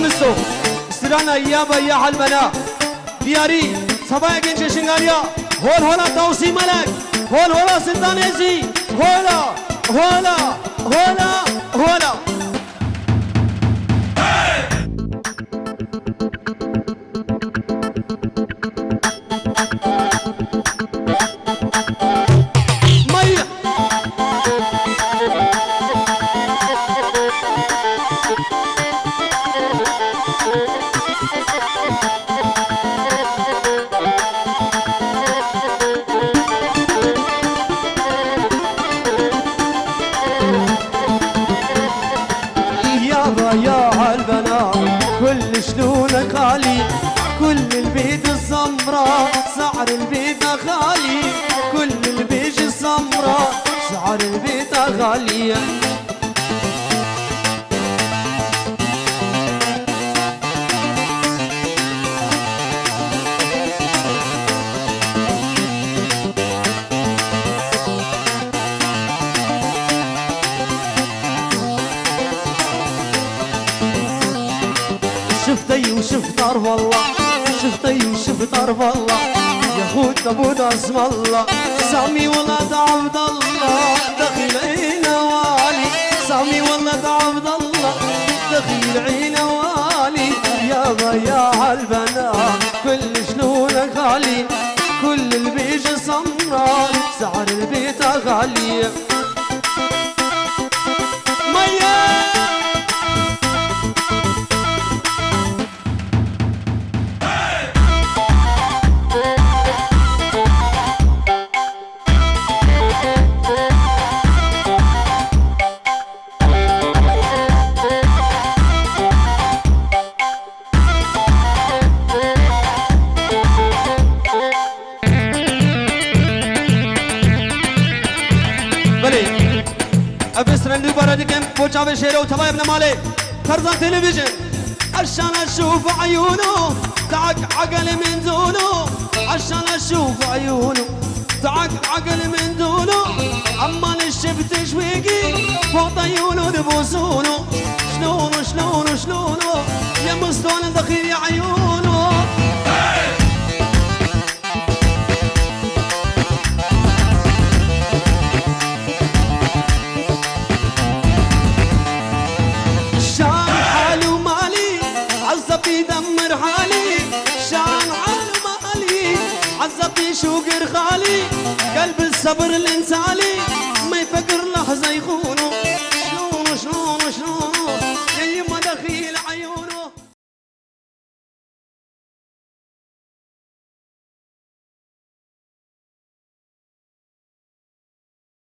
مستو استرانا يابا يا حلمنا دياري صبايا جنش شنغاليا هول هولا توصي ملك هول هولا سلطانيزي هولا هولا هولا هولا شلونك غالي كل البيت السمراء سعر البيت غالي كل البيت السمراء سعر البيت غالي شفتي وشفت ارض الله شفتي وشفت ارض الله يا خوت ابو اسم الله سامي ولد عبد الله دخيل عين والي سامي ولد عبد الله دخيل عين والي يابا يا عالبنات كل شلونك غالي كل البيج سمراء سعر البيت غالي ابسر اللي بردكم بوجا بشيره وتبايبنا مالي فرزان تلفزيون عشان اشوف عيونه تعق عقل من دونه عشان اشوف عيونه تعق عقل من دونه اما الشفت تشويقي فوق عيونه تبوسونه شلونه شلونه شلونه يا مستون الدخيل يا عيونه يدمر حالي شان على مالي عزتي شوقر خالي قلب الصبر الانسالي